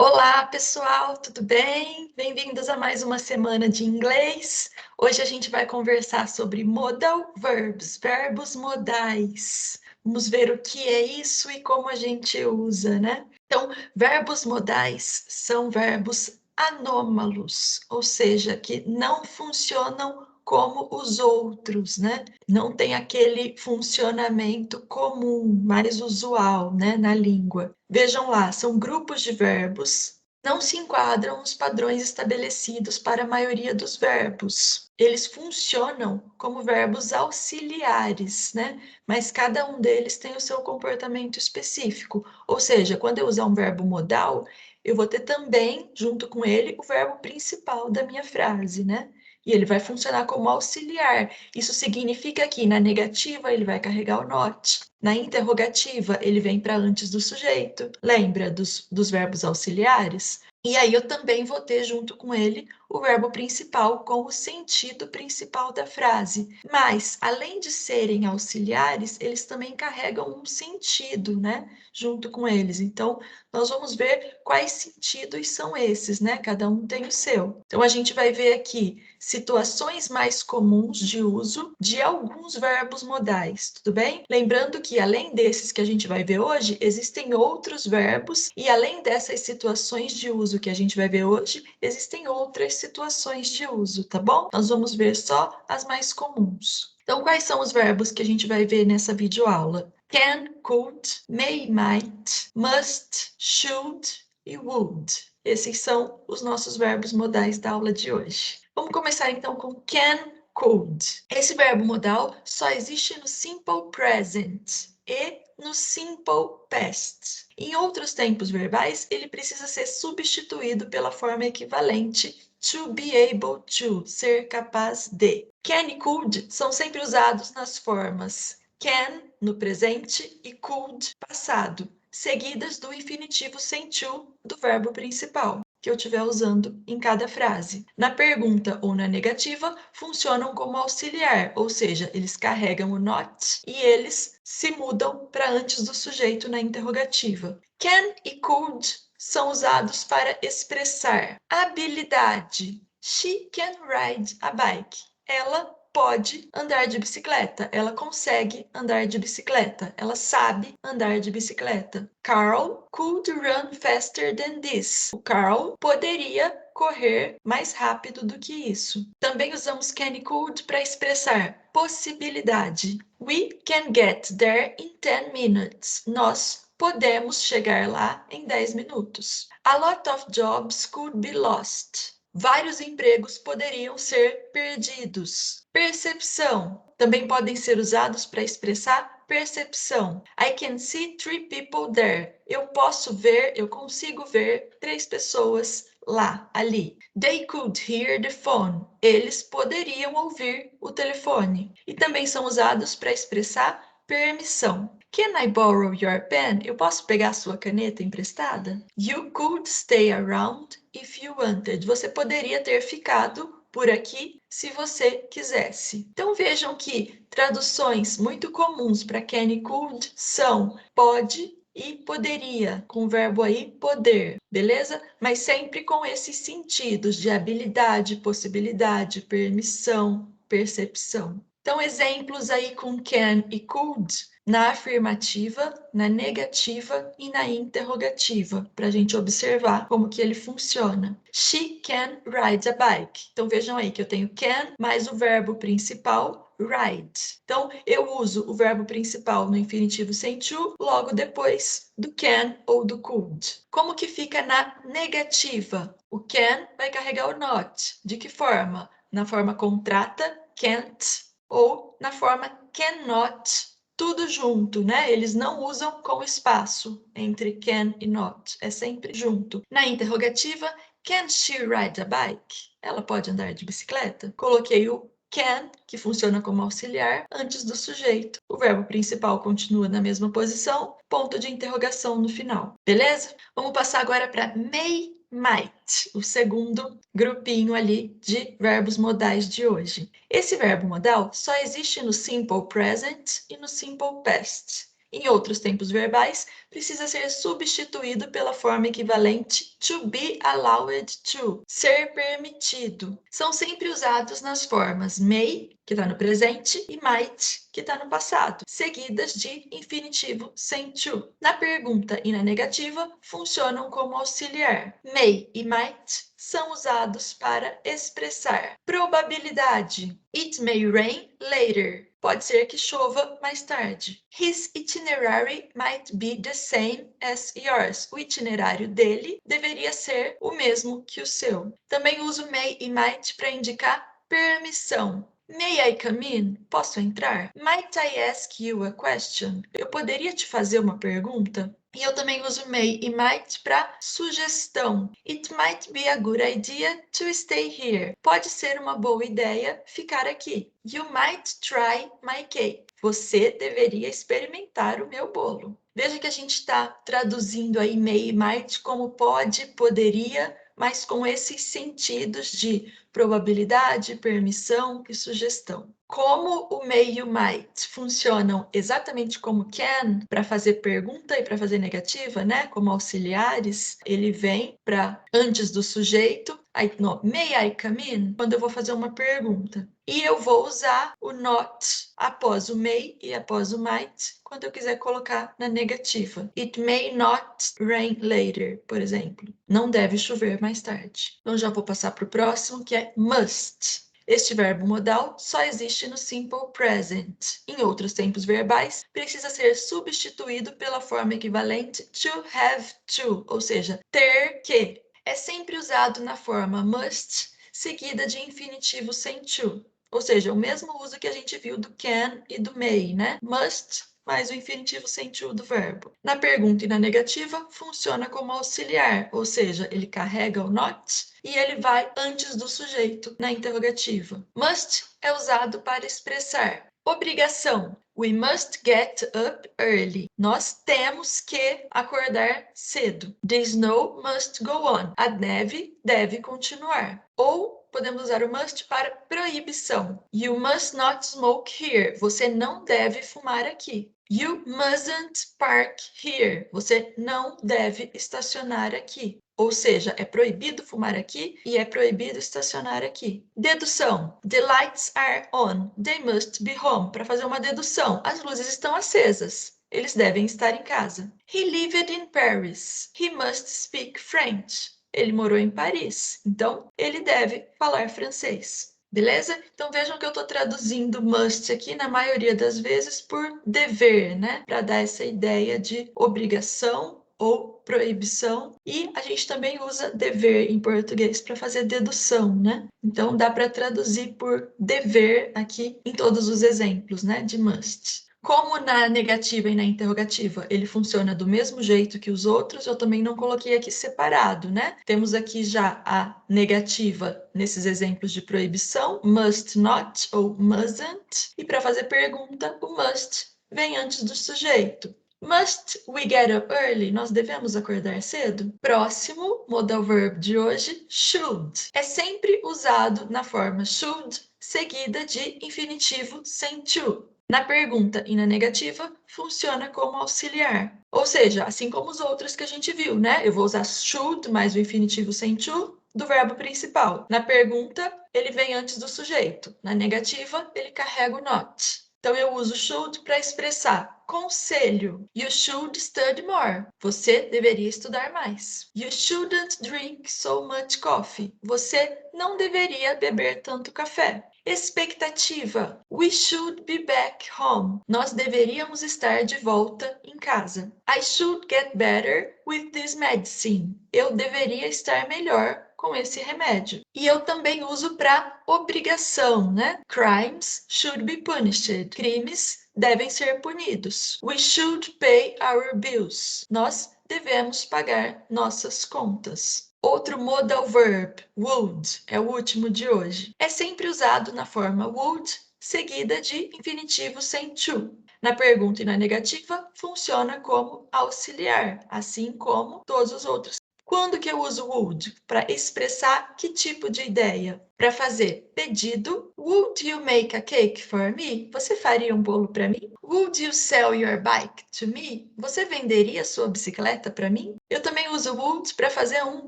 Olá, pessoal, tudo bem? Bem-vindos a mais uma semana de inglês. Hoje a gente vai conversar sobre modal verbs, verbos modais. Vamos ver o que é isso e como a gente usa, né? Então, verbos modais são verbos anômalos, ou seja, que não funcionam como os outros, né? Não tem aquele funcionamento comum, mais usual, né, na língua. Vejam lá, são grupos de verbos, não se enquadram nos padrões estabelecidos para a maioria dos verbos. Eles funcionam como verbos auxiliares, né? Mas cada um deles tem o seu comportamento específico. Ou seja, quando eu usar um verbo modal, eu vou ter também, junto com ele, o verbo principal da minha frase, né? E ele vai funcionar como auxiliar. Isso significa que na negativa ele vai carregar o not. Na interrogativa, ele vem para antes do sujeito. Lembra dos verbos auxiliares? E aí eu também vou ter junto com ele o verbo principal com o sentido principal da frase. Mas, além de serem auxiliares, eles também carregam um sentido, né? Junto com eles. Então, nós vamos ver quais sentidos são esses, né? Cada um tem o seu. Então, a gente vai ver aqui situações mais comuns de uso de alguns verbos modais, tudo bem? Lembrando que, além desses que a gente vai ver hoje, existem outros verbos e, além dessas situações de uso que a gente vai ver hoje, existem outras situações de uso, tá bom? Nós vamos ver só as mais comuns. Então, quais são os verbos que a gente vai ver nessa videoaula? Can, could, may, might, must, should e would. Esses são os nossos verbos modais da aula de hoje. Vamos começar então com can, could. Esse verbo modal só existe no simple present e no simple past. Em outros tempos verbais, ele precisa ser substituído pela forma equivalente to be able to, ser capaz de. Can e could são sempre usados nas formas can no presente e could passado, seguidas do infinitivo sem to do verbo principal que eu estiver usando em cada frase. Na pergunta ou na negativa, funcionam como auxiliar, ou seja, eles carregam o not e eles se mudam para antes do sujeito na interrogativa. Can e could são usados para expressar habilidade. She can ride a bike. Ela pode andar de bicicleta, ela consegue andar de bicicleta, ela sabe andar de bicicleta. Carl could run faster than this. O Carl poderia correr mais rápido do que isso. Também usamos can e could para expressar possibilidade. We can get there in 10 minutes. Nós podemos chegar lá em 10 minutos. A lot of jobs could be lost. Vários empregos poderiam ser perdidos. Percepção. Também podem ser usados para expressar percepção. I can see 3 people there. Eu posso ver, eu consigo ver 3 pessoas lá, ali. They could hear the phone. Eles poderiam ouvir o telefone. E também são usados para expressar permissão. Can I borrow your pen? Eu posso pegar a sua caneta emprestada? You could stay around if you wanted. Você poderia ter ficado por aqui se você quisesse. Então vejam que traduções muito comuns para can e could são pode e poderia, com o verbo aí poder, beleza? Mas sempre com esses sentidos de habilidade, possibilidade, permissão, percepção. Então, exemplos aí com can e could na afirmativa, na negativa e na interrogativa, para a gente observar como que ele funciona. She can ride a bike. Então, vejam aí que eu tenho can mais o verbo principal, ride. Então, eu uso o verbo principal no infinitivo sem to, logo depois do can ou do could. Como que fica na negativa? O can vai carregar o not. De que forma? Na forma contrata, can't, ou na forma cannot, tudo junto, né? Eles não usam com espaço entre can e not, é sempre junto. Na interrogativa, can she ride a bike? Ela pode andar de bicicleta? Coloquei o can, que funciona como auxiliar, antes do sujeito. O verbo principal continua na mesma posição, ponto de interrogação no final. Beleza? Vamos passar agora para may, might, o segundo grupinho ali de verbos modais de hoje. Esse verbo modal só existe no simple present e no simple past. Em outros tempos verbais, precisa ser substituído pela forma equivalente to be allowed to, ser permitido. São sempre usados nas formas may, que está no presente, e might, que está no passado, seguidas de infinitivo sem to. Na pergunta e na negativa, funcionam como auxiliar. May e might são usados para expressar probabilidade. It may rain later. Pode ser que chova mais tarde. His itinerary might be the same as yours. O itinerário dele deveria ser o mesmo que o seu. Também uso may e might para indicar permissão. May I come in? Posso entrar? Might I ask you a question? Eu poderia te fazer uma pergunta? E eu também uso may e might para sugestão. It might be a good idea to stay here. Pode ser uma boa ideia ficar aqui. You might try my cake. Você deveria experimentar o meu bolo. Veja que a gente está traduzindo aí may e might como pode, poderia, mas com esses sentidos de probabilidade, permissão e sugestão. Como o may e o might funcionam exatamente como can, para fazer pergunta e para fazer negativa, né? Como auxiliares, ele vem para antes do sujeito, aí no may I come in? Quando eu vou fazer uma pergunta. E eu vou usar o not após o may e após o might quando eu quiser colocar na negativa. It may not rain later, por exemplo. Não deve chover mais tarde. Então já vou passar para o próximo, que é must. Este verbo modal só existe no simple present. Em outros tempos verbais, precisa ser substituído pela forma equivalente to have to, ou seja, ter que. É sempre usado na forma must, seguida de infinitivo sem to. Ou seja, o mesmo uso que a gente viu do can e do may, né? Must mais o infinitivo sem to do verbo. Na pergunta e na negativa, funciona como auxiliar, ou seja, ele carrega o not e ele vai antes do sujeito na interrogativa. Must é usado para expressar obrigação. We must get up early. Nós temos que acordar cedo. The snow must go on. A neve deve continuar. Ou podemos usar o must para proibição. You must not smoke here. Você não deve fumar aqui. You mustn't park here. Você não deve estacionar aqui. Ou seja, é proibido fumar aqui e é proibido estacionar aqui. Dedução. The lights are on. They must be home. Para fazer uma dedução, as luzes estão acesas. Eles devem estar em casa. He lived in Paris. He must speak French. Ele morou em Paris, então ele deve falar francês. Beleza? Então vejam que eu estou traduzindo must aqui na maioria das vezes por dever, né? Para dar essa ideia de obrigação ou proibição. E a gente também usa dever em português para fazer dedução, né? Então dá para traduzir por dever aqui em todos os exemplos, né? De must. Como na negativa e na interrogativa ele funciona do mesmo jeito que os outros, eu também não coloquei aqui separado, né? Temos aqui já a negativa nesses exemplos de proibição, must not ou mustn't. E para fazer pergunta, o must vem antes do sujeito. Must we get up early? Nós devemos acordar cedo? Próximo modal verb de hoje, should. É sempre usado na forma should, seguida de infinitivo sem to. Na pergunta e na negativa, funciona como auxiliar. Ou seja, assim como os outros que a gente viu, né? Eu vou usar should mais o infinitivo sem to do verbo principal. Na pergunta, ele vem antes do sujeito. Na negativa, ele carrega o not. Então, eu uso should para expressar conselho. You should study more. Você deveria estudar mais. You shouldn't drink so much coffee. Você não deveria beber tanto café. Expectativa. We should be back home. Nós deveríamos estar de volta em casa. I should get better with this medicine. Eu deveria estar melhor com esse remédio. E eu também uso para obrigação, né? Crimes should be punished. Crimes devem ser punidos. We should pay our bills. Nós devemos pagar nossas contas. Outro modal verb, would, é o último de hoje. É sempre usado na forma would, seguida de infinitivo sem to. Na pergunta e na negativa, funciona como auxiliar, assim como todos os outros. Quando que eu uso would? Para expressar que tipo de ideia? Para fazer pedido. Would you make a cake for me? Você faria um bolo para mim? Would you sell your bike to me? Você venderia sua bicicleta para mim? Eu também uso would para fazer um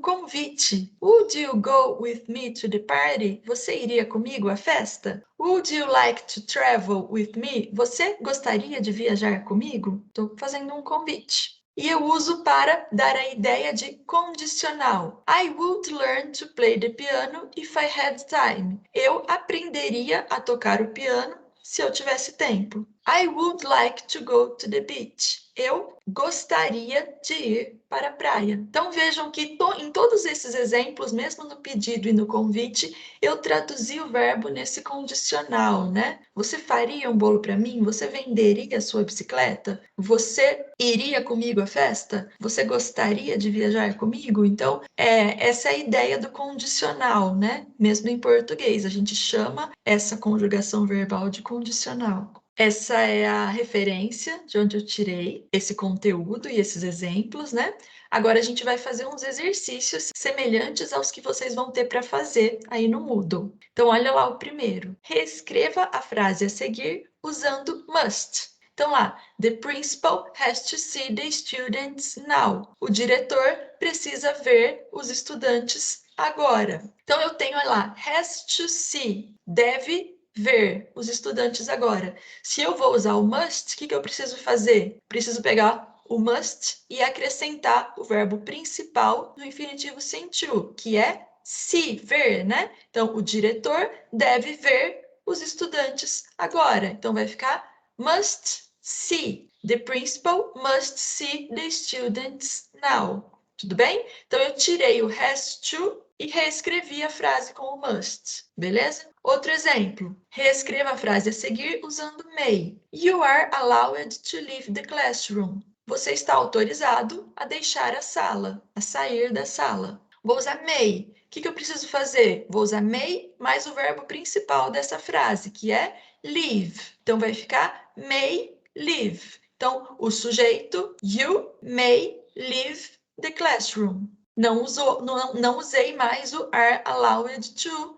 convite. Would you go with me to the party? Você iria comigo à festa? Would you like to travel with me? Você gostaria de viajar comigo? Estou fazendo um convite. E eu uso para dar a ideia de condicional. I would learn to play the piano if I had time. Eu aprenderia a tocar o piano se eu tivesse tempo. I would like to go to the beach. Eu gostaria de ir para a praia. Então vejam que em todos esses exemplos, mesmo no pedido e no convite, eu traduzi o verbo nesse condicional, né? Você faria um bolo para mim? Você venderia a sua bicicleta? Você iria comigo à festa? Você gostaria de viajar comigo? Então, essa é a ideia do condicional, né? Mesmo em português, a gente chama essa conjugação verbal de condicional. Essa é a referência de onde eu tirei esse conteúdo e esses exemplos, né? Agora a gente vai fazer uns exercícios semelhantes aos que vocês vão ter para fazer aí no Moodle. Então, olha lá o primeiro. Reescreva a frase a seguir usando must. Então lá, the principal has to see the students now. O diretor precisa ver os estudantes agora. Então eu tenho lá, has to see, deve ver os estudantes agora. Se eu vou usar o must, o que eu preciso fazer? Preciso pegar o must e acrescentar o verbo principal no infinitivo sem to, que é see, ver, né? Então, o diretor deve ver os estudantes agora. Então, vai ficar must see. The principal must see the students now. Tudo bem? Então, eu tirei o has to e reescrevi a frase com o must, beleza? Outro exemplo, reescreva a frase a seguir usando may. You are allowed to leave the classroom. Você está autorizado a deixar a sala, a sair da sala. Vou usar may. O que eu preciso fazer? Vou usar may mais o verbo principal dessa frase, que é leave. Então, vai ficar may leave. Então, o sujeito, you may leave the classroom. Não usei mais o are allowed to,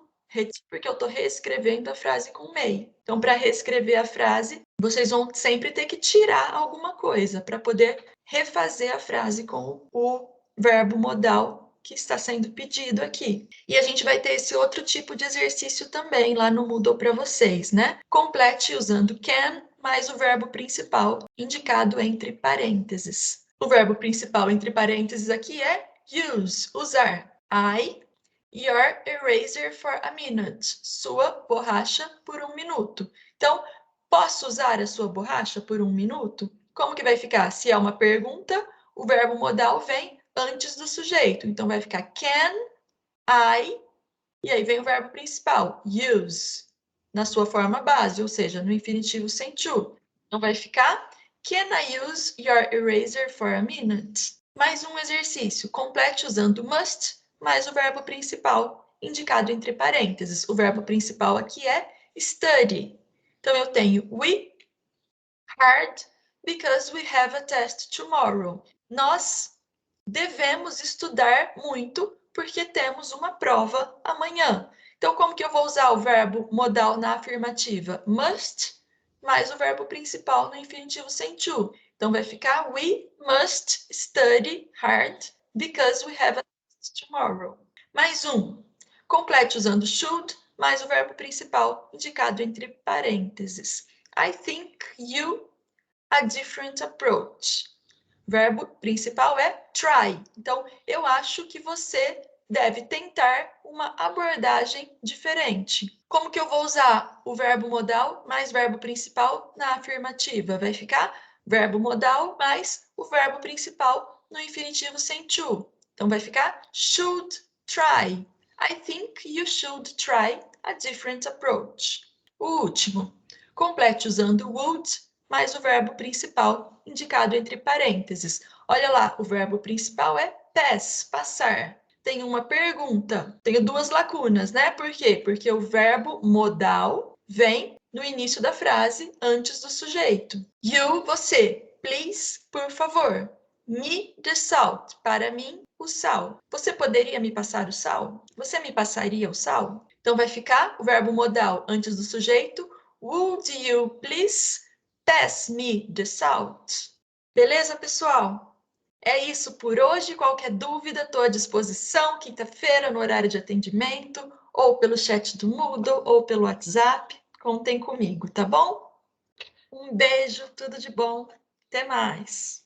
porque eu estou reescrevendo a frase com may. Então, para reescrever a frase, vocês vão sempre ter que tirar alguma coisa para poder refazer a frase com o verbo modal que está sendo pedido aqui. E a gente vai ter esse outro tipo de exercício também lá no Moodle para vocês, né? Complete usando can mais o verbo principal indicado entre parênteses. O verbo principal entre parênteses aqui é use, usar. I, your eraser for a minute. Sua borracha por um minuto. Então, posso usar a sua borracha por um minuto? Como que vai ficar? Se é uma pergunta, o verbo modal vem antes do sujeito. Então, vai ficar can I, e aí vem o verbo principal, use, na sua forma base, ou seja, no infinitivo sem to. Então, vai ficar can I use your eraser for a minute? Mais um exercício. Complete usando must mais o verbo principal indicado entre parênteses. O verbo principal aqui é study. Então, eu tenho we hard because we have a test tomorrow. Nós devemos estudar muito porque temos uma prova amanhã. Então, como que eu vou usar o verbo modal na afirmativa? Must mais o verbo principal no infinitivo sem to. Então, vai ficar we must study hard because we have a test tomorrow. Mais um. Complete usando should mais o verbo principal indicado entre parênteses. I think you a different approach. Verbo principal é try. Então, eu acho que você deve tentar uma abordagem diferente. Como que eu vou usar o verbo modal mais verbo principal na afirmativa? Vai ficar verbo modal mais o verbo principal no infinitivo sem to. Então, vai ficar should try. I think you should try a different approach. O último, complete usando would mais o verbo principal indicado entre parênteses. Olha lá, o verbo principal é pass, passar. Tem uma pergunta, tenho duas lacunas, né? Por quê? Porque o verbo modal vem no início da frase, antes do sujeito. You, você. Please, por favor. Me, the salt. Para mim, o sal. Você poderia me passar o sal? Você me passaria o sal? Então, vai ficar o verbo modal antes do sujeito. Would you please pass me the salt? Beleza, pessoal? É isso por hoje. Qualquer dúvida, estou à disposição. Quinta-feira, no horário de atendimento, ou pelo chat do Moodle, ou pelo WhatsApp. Contem comigo, tá bom? Um beijo, tudo de bom. Até mais.